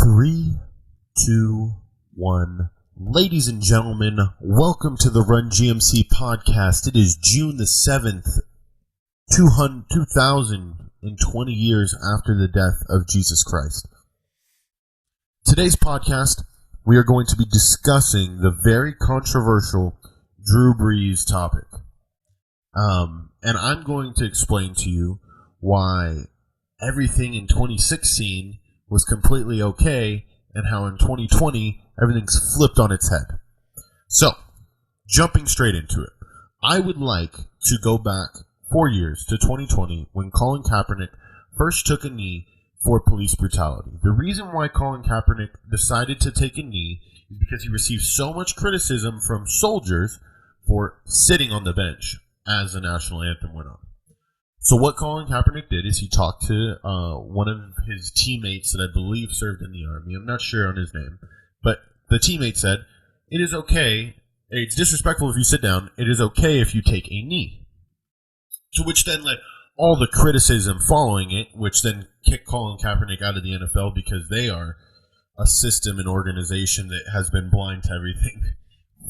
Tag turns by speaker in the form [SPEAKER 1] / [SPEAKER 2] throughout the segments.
[SPEAKER 1] Three, two, one. Ladies and gentlemen, welcome to the Run GMC podcast. It is June the 7th, 2020 years after the death of Jesus Christ. Today's podcast, we are going to be discussing the very controversial Drew Brees topic. And I'm going to explain to you why everything in 2016 was completely okay, and how in 2020 everything's flipped on its head. So, jumping straight into it, I would like to go back 4 years to 2020 when Colin Kaepernick first took a knee for police brutality. The reason why Colin Kaepernick decided to take a knee is because he received so much criticism from soldiers for sitting on the bench as the national anthem went on. So what Colin Kaepernick did is he talked to one of his teammates that I believe served in the Army. I'm not sure on his name. But the teammate said, it is okay, it's disrespectful if you sit down, it is okay if you take a knee. To which then led all the criticism following it, which then kicked Colin Kaepernick out of the NFL because they are a system and organization that has been blind to everything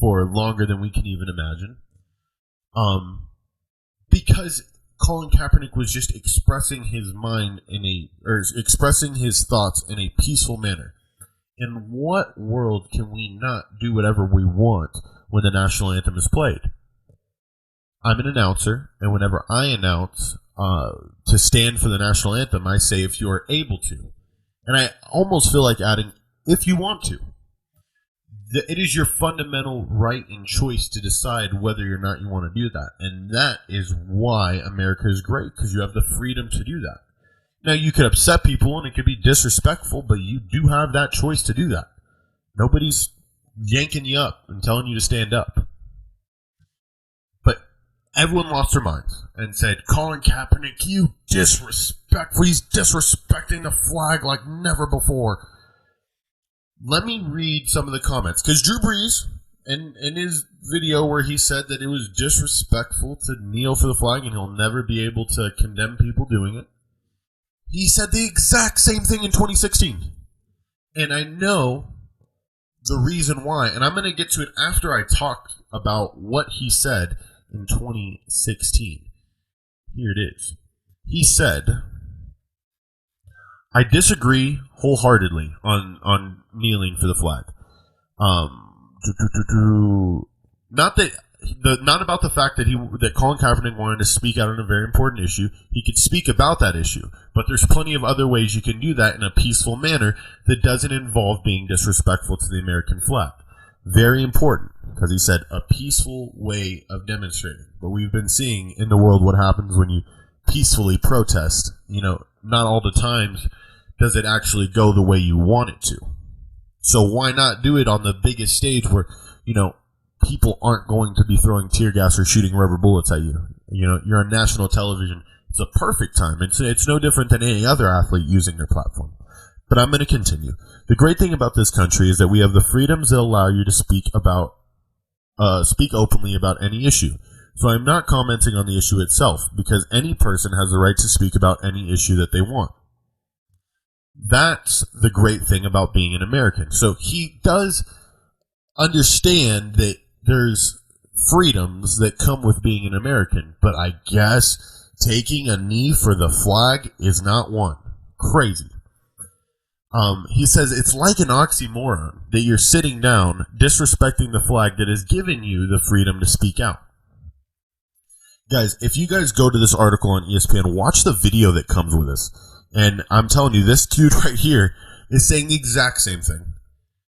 [SPEAKER 1] for longer than we can even imagine. Because Colin Kaepernick was just expressing his mind expressing his thoughts in a peaceful manner. In what world can we not do whatever we want when the national anthem is played? I'm an announcer, and whenever I announce to stand for the national anthem, I say if you are able to. And I almost feel like adding, if you want to. It is your fundamental right and choice to decide whether or not you want to do that. And that is why America is great, because you have the freedom to do that. Now, you could upset people and it could be disrespectful, but you do have that choice to do that. Nobody's yanking you up and telling you to stand up. But everyone lost their minds and said, Colin Kaepernick, you disrespectful. He's disrespecting the flag like never before. Let me read some of the comments, because Drew Brees, in his video where he said that it was disrespectful to kneel for the flag and he'll never be able to condemn people doing it, he said the exact same thing in 2016. And I know the reason why, and I'm going to get to it after I talk about what he said in 2016. Here it is. He said, I disagree wholeheartedly on kneeling for the flag. Not about the fact that Colin Kaepernick wanted to speak out on a very important issue. He could speak about that issue, but there's plenty of other ways you can do that in a peaceful manner that doesn't involve being disrespectful to the American flag. Very important, because he said a peaceful way of demonstrating. But we've been seeing in the world what happens when you peacefully protest. Not all the times does it actually go the way you want it to. So why not do it on the biggest stage where, people aren't going to be throwing tear gas or shooting rubber bullets at you. You're on national television. It's a perfect time. It's no different than any other athlete using their platform. But I'm going to continue. The great thing about this country is that we have the freedoms that allow you to speak openly about any issue. So I'm not commenting on the issue itself, because any person has the right to speak about any issue that they want. That's the great thing about being an American. So he does understand that there's freedoms that come with being an American, but I guess taking a knee for the flag is not one. Crazy. He says it's like an oxymoron that you're sitting down disrespecting the flag that has given you the freedom to speak out. Guys, if you guys go to this article on ESPN, watch the video that comes with this. And I'm telling you, this dude right here is saying the exact same thing.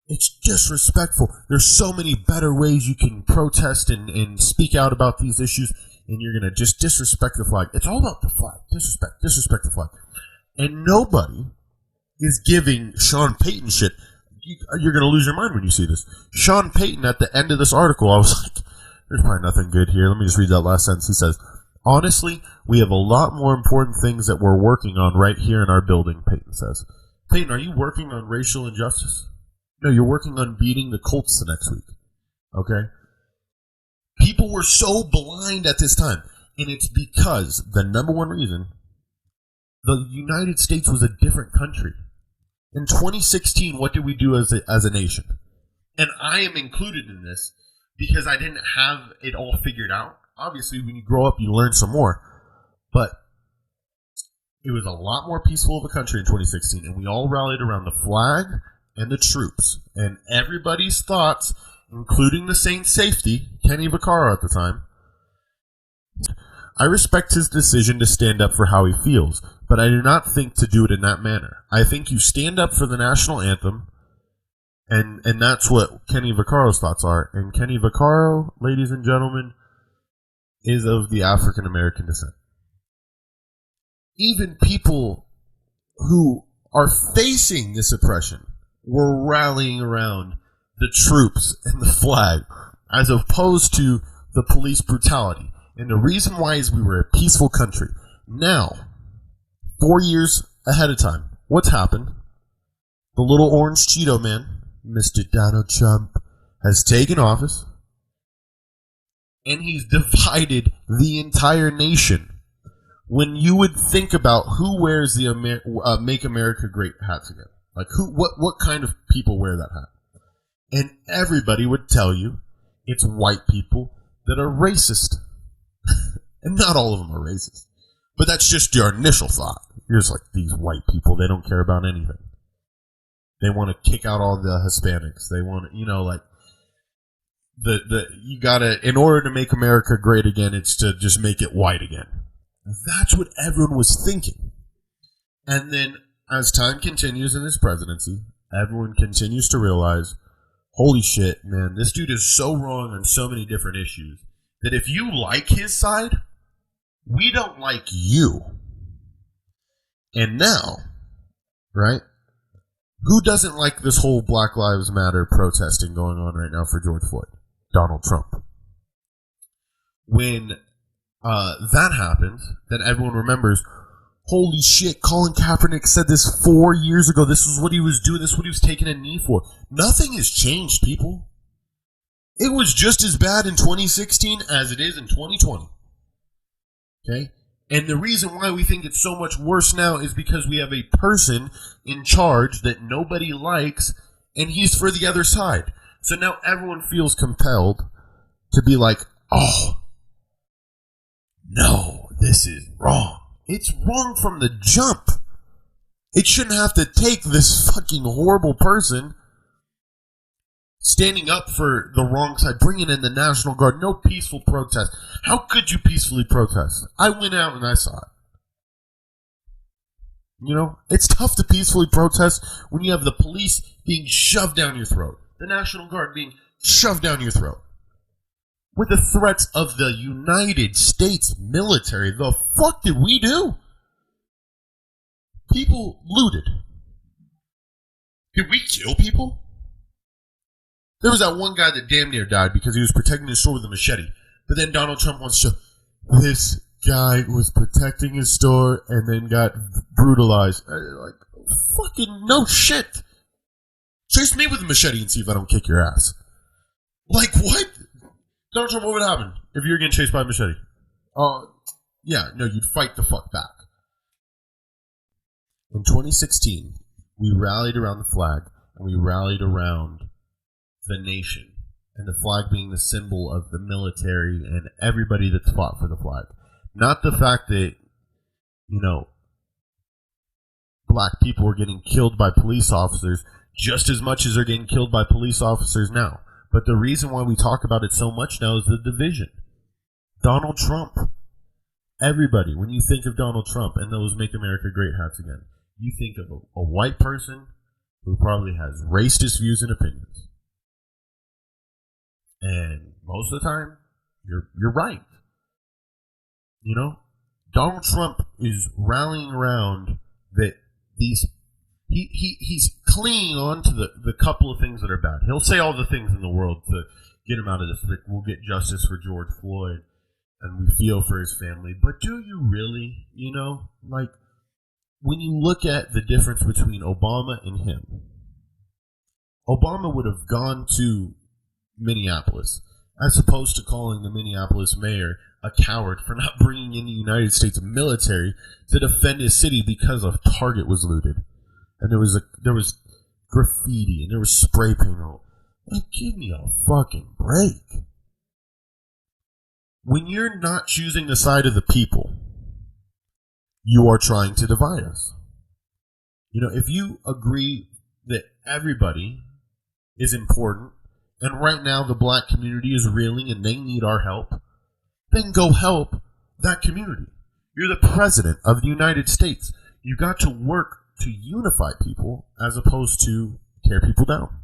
[SPEAKER 1] It's disrespectful. There's so many better ways you can protest and speak out about these issues, and you're going to just disrespect the flag. It's all about the flag. Disrespect the flag. And nobody is giving Sean Payton shit. You're going to lose your mind when you see this. Sean Payton, at the end of this article, I was like, there's probably nothing good here. Let me just read that last sentence. He says, honestly, we have a lot more important things that we're working on right here in our building, Payton says. Payton, are you working on racial injustice? No, you're working on beating the Colts the next week. Okay? People were so blind at this time. And it's because the number one reason, the United States was a different country. In 2016, what did we do as a nation? And I am included in this because I didn't have it all figured out. Obviously, when you grow up, you learn some more. But it was a lot more peaceful of a country in 2016, and we all rallied around the flag and the troops. And everybody's thoughts, including the Saints' safety, Kenny Vaccaro at the time, I respect his decision to stand up for how he feels, but I do not think to do it in that manner. I think you stand up for the national anthem, and that's what Kenny Vaccaro's thoughts are. And Kenny Vaccaro, ladies and gentlemen, is of the African American descent. Even people who are facing this oppression were rallying around the troops and the flag as opposed to the police brutality. And the reason why is we were a peaceful country. Now, 4 years ahead of time, what's happened? The little orange Cheeto man, Mr. Donald Trump, has taken office, and he's divided the entire nation. When you would think about who wears the Make America Great hats again, like what kind of people wear that hat, and everybody would tell you it's white people that are racist, and not all of them are racist, but that's just your initial thought. You're just like, these white people, they don't care about anything. They want to kick out all the Hispanics. They want to, like you gotta, in order to make America great again, it's to just make it white again. That's what everyone was thinking. And then as time continues in his presidency, everyone continues to realize, holy shit, man, this dude is so wrong on so many different issues that if you like his side, we don't like you. And now, right, who doesn't like this whole Black Lives Matter protesting going on right now for George Floyd? Donald Trump. When that happened, then everyone remembers, holy shit, Colin Kaepernick said this 4 years ago. This is what he was doing. This is what he was taking a knee for. Nothing has changed, people. It was just as bad in 2016 as it is in 2020. Okay? And the reason why we think it's so much worse now is because we have a person in charge that nobody likes, and he's for the other side. So now everyone feels compelled to be like, oh, no, this is wrong. It's wrong from the jump. It shouldn't have to take this fucking horrible person standing up for the wrong side, bringing in the National Guard, no peaceful protest. How could you peacefully protest? I went out and I saw it. It's tough to peacefully protest when you have the police being shoved down your throat, the National Guard being shoved down your throat, with the threats of the United States military. The fuck did we do? People looted. Did we kill people? There was that one guy that damn near died because he was protecting his store with a machete. But then Donald Trump wants to show this guy was protecting his store and then got brutalized. Like, fucking no shit. Chase me with a machete and see if I don't kick your ass. Like, what? Donald Trump, what would happen if you were getting chased by a machete? Yeah, no, you'd fight the fuck back. In 2016, we rallied around the flag, and we rallied around the nation, and the flag being the symbol of the military and everybody that's fought for the flag. Not the fact that, black people were getting killed by police officers just as much as they're getting killed by police officers now. But the reason why we talk about it so much now is the division. Donald Trump. Everybody, when you think of Donald Trump and those Make America Great hats again, you think of a white person who probably has racist views and opinions. And most of the time, you're right. Donald Trump is rallying around that he's clinging on to the couple of things that are bad. He'll say all the things in the world to get him out of this. Like, we'll get justice for George Floyd, and we feel for his family. But do you really? Like, when you look at the difference between Obama and him, Obama would have gone to Minneapolis, as opposed to calling the Minneapolis mayor a coward for not bringing in the United States military to defend his city because a Target was looted. and there was graffiti and there was spray paint. Like, give me a fucking break. When you're not choosing the side of the people, you are trying to divide us. If you agree that everybody is important, and right now the black community is reeling and they need our help, then go help that community. You're the president of the United States. You got to work to unify people as opposed to tear people down.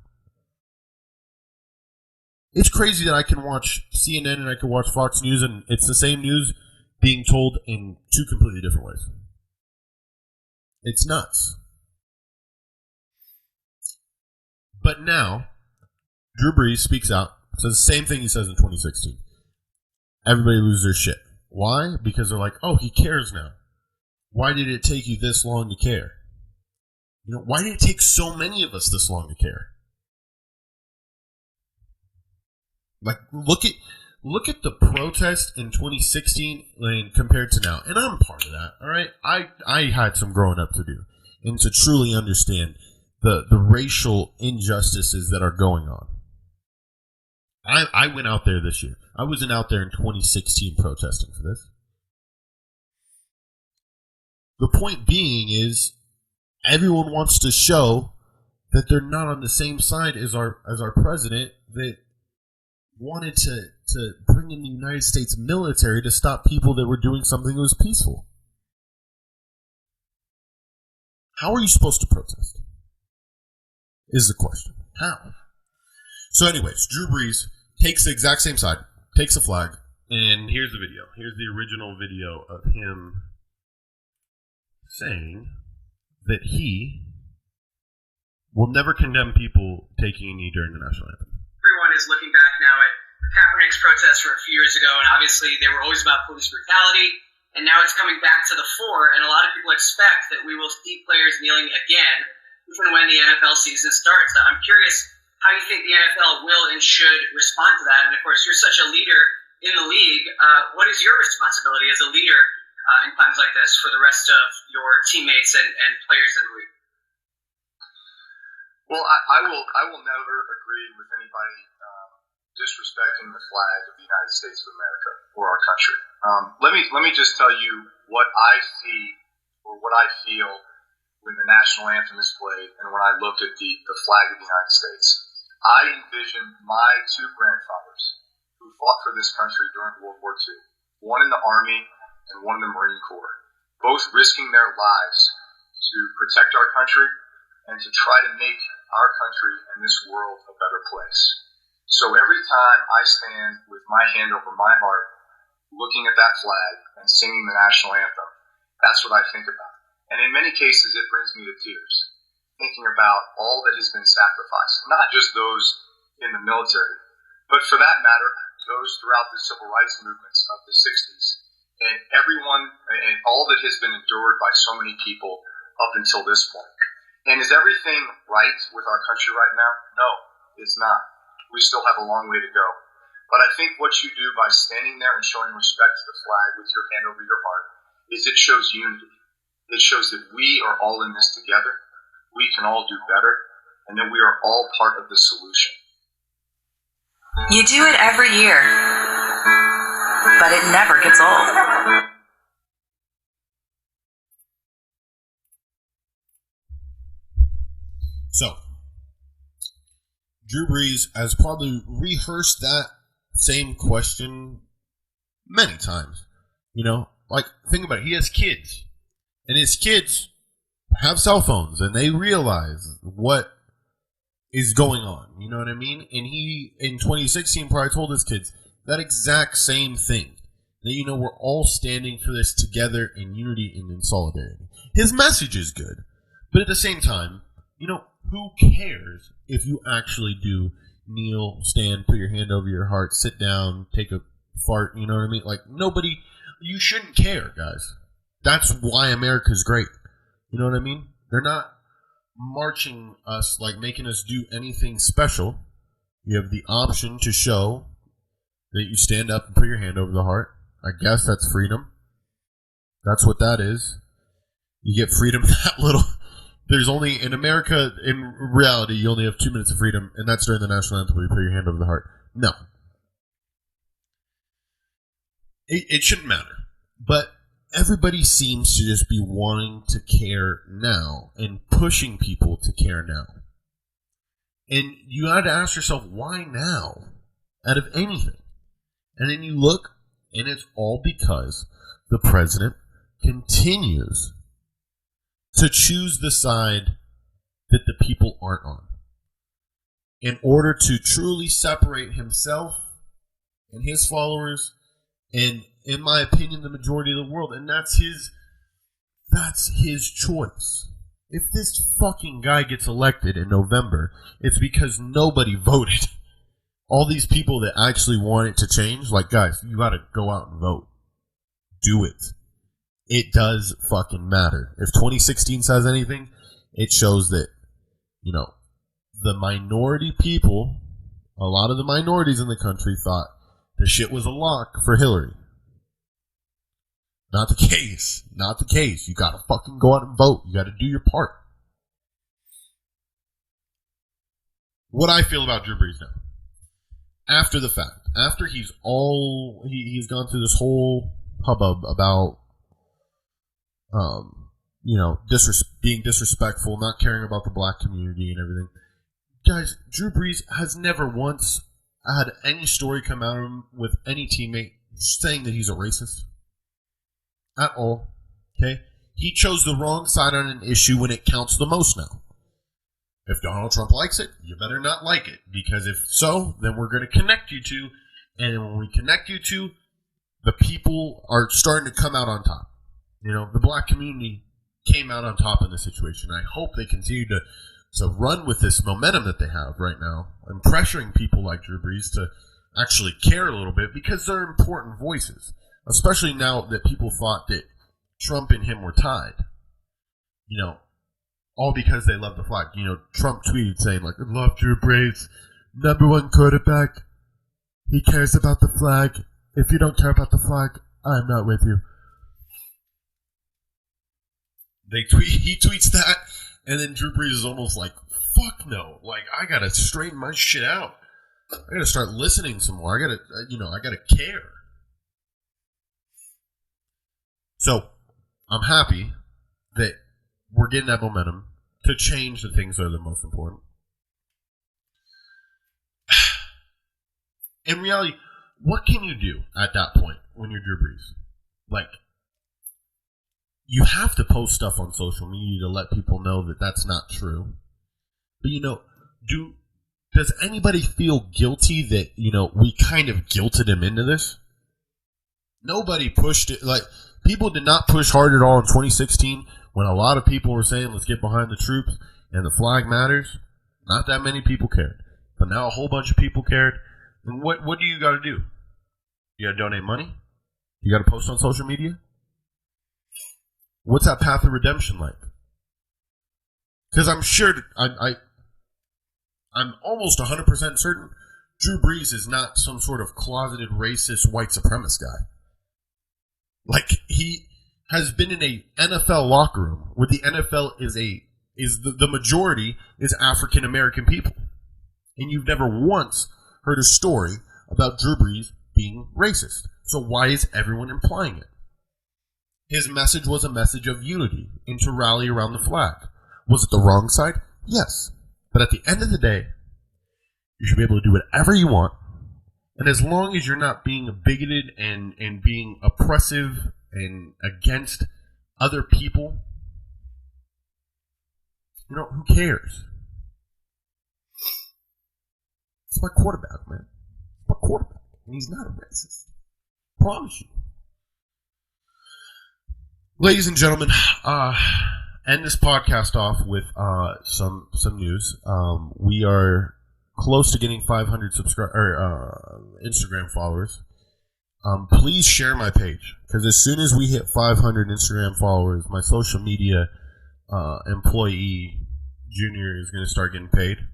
[SPEAKER 1] It's crazy that I can watch CNN and I can watch Fox News and it's the same news being told in two completely different ways. It's nuts. But now, Drew Brees speaks out, says the same thing he says in 2016. Everybody loses their shit. Why? Because they're like, oh, he cares now. Why did it take you this long to care? Why did it take so many of us this long to care? Like, look at the protest in 2016 compared to now. And I'm part of that, all right? I had some growing up to do. And to truly understand the racial injustices that are going on. I went out there this year. I wasn't out there in 2016 protesting for this. The point being is, everyone wants to show that they're not on the same side as our president that wanted to bring in the United States military to stop people that were doing something that was peaceful. How are you supposed to protest? Is the question. How? So anyways, Drew Brees takes the exact same side, takes a flag, and here's the video. Here's the original video of him saying that he will never condemn people taking a knee during the national anthem.
[SPEAKER 2] Everyone is looking back now at Kaepernick's protests from a few years ago, and obviously they were always about police brutality, and now it's coming back to the fore, and a lot of people expect that we will see players kneeling again, even when the NFL season starts. I'm curious how you think the NFL will and should respond to that, and of course, you're such a leader in the league. What is your responsibility as a leader in times like this for the rest of your teammates and players in the league?
[SPEAKER 3] Well, I will never agree with anybody disrespecting the flag of the United States of America or our country. Let me just tell you what I see or what I feel when the national anthem is played and when I look at the flag of the United States. I envision my two grandfathers who fought for this country during World War II, one in the Army and one in the Marine Corps, both risking their lives to protect our country and to try to make our country and this world a better place. So every time I stand with my hand over my heart, looking at that flag and singing the national anthem, that's what I think about. And in many cases, it brings me to tears, thinking about all that has been sacrificed, not just those in the military, but for that matter, those throughout the civil rights movements of the 60s, and everyone and all that has been endured by so many people up until this point. And is everything right with our country right now? No, it's not. We still have a long way to go. But I think what you do by standing there and showing respect to the flag with your hand over your heart is it shows unity. It shows that we are all in this together. We can all do better, and that we are all part of the solution.
[SPEAKER 4] You do it every year, but it never gets old.
[SPEAKER 1] So, Drew Brees has probably rehearsed that same question many times. Like, think about it. He has kids. And his kids have cell phones. And they realize what is going on. You know what I mean? And he, in 2016, probably told his kids that exact same thing. That, we're all standing for this together in unity and in solidarity. His message is good. But at the same time, who cares if you actually do kneel, stand, put your hand over your heart, sit down, take a fart, you know what I mean? Like, nobody, you shouldn't care, guys. That's why America's great. You know what I mean? They're not marching us, like making us do anything special. You have the option to show that you stand up and put your hand over the heart. I guess that's freedom. That's what that is. You get freedom there's only, in America, in reality, you only have 2 minutes of freedom, and that's during the national anthem where you put your hand over the heart. No. It shouldn't matter. But everybody seems to just be wanting to care now and pushing people to care now. And you got to ask yourself, why now? Out of anything. And then you look, and it's all because the president continues to choose the side that the people aren't on in order to truly separate himself and his followers and, in my opinion, the majority of the world. And that's his choice. If this fucking guy gets elected in November, it's because nobody voted. All these people that actually want it to change, like, guys, you gotta go out and vote. Do it. It does fucking matter. If 2016 says anything, it shows that, you know, the minority people, a lot of the minorities in the country thought the shit was a lock for Hillary. Not the case. Not the case. You gotta fucking go out and vote. You gotta do your part. What I feel about Drew Brees now. After the fact. After he's gone through this whole hubbub about, you know, being disrespectful, not caring about the black community and everything. Guys, Drew Brees has never once had any story come out of him with any teammate saying that he's a racist. At all. Okay? He chose the wrong side on an issue when it counts the most now. If Donald Trump likes it, you better not like it. Because if so, then we're going to connect you two. And when we connect you two, the people are starting to come out on top. You know, the black community came out on top in this situation. I hope they continue to run with this momentum that they have right now and pressuring people like Drew Brees to actually care a little bit because they're important voices. Especially now that people thought that Trump and him were tied. You know, all because they love the flag. You know, Trump tweeted saying, like, I love Drew Brees, #1 quarterback. He cares about the flag. If you don't care about the flag, I'm not with you. He tweets that, and then Drew Brees is almost like, fuck no. Like, I gotta straighten my shit out. I gotta start listening some more. I gotta care. So, I'm happy that we're getting that momentum to change the things that are the most important. In reality, what can you do at that point when you're Drew Brees? Like, you have to post stuff on social media to let people know that that's not true. But, you know, does anybody feel guilty that, you know, we kind of guilted him into this? Nobody pushed it. Like, people did not push hard at all in 2016 when a lot of people were saying, let's get behind the troops and the flag matters. Not that many people cared. But now a whole bunch of people cared. And what do you got to do? You got to donate money? You got to post on social media? What's that path of redemption like? Because I'm sure, I'm almost 100% certain Drew Brees is not some sort of closeted racist white supremacist guy. Like, he has been in a NFL locker room where the NFL is the majority is African American people. And you've never once heard a story about Drew Brees being racist. So why is everyone implying it? His message was a message of unity and to rally around the flag. Was it the wrong side? Yes. But at the end of the day, you should be able to do whatever you want. And as long as you're not being bigoted and being oppressive and against other people, you know, who cares? It's my quarterback, man. It's my quarterback. And he's not a racist. Promise you. Ladies and gentlemen, end this podcast off with some news. We are close to getting 500 Instagram followers. Please share my page, because as soon as we hit 500 Instagram followers, my social media employee Junior is going to start getting paid.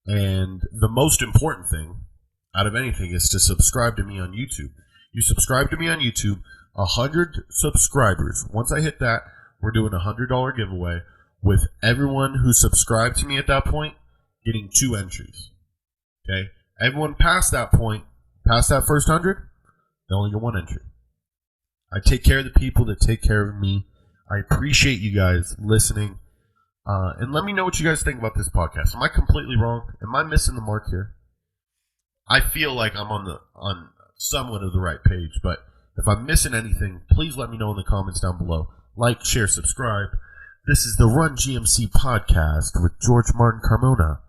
[SPEAKER 1] And the most important thing out of anything is to subscribe to me on YouTube. You subscribe to me on YouTube, 100 subscribers. Once I hit that, we're doing a $100 giveaway. with everyone who subscribed to me at that point getting 2 entries. Okay? Everyone past that point, past that first 100, they only get 1 entry. I take care of the people that take care of me. I appreciate you guys listening. And let me know what you guys think about this podcast. Am I completely wrong? Am I missing the mark here? I feel like I'm on somewhat of the right page, but if I'm missing anything, please let me know in the comments down below. Like, share, subscribe. This is the Run GMC podcast with George Martin Carmona.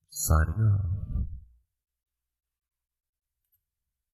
[SPEAKER 1] Signing off.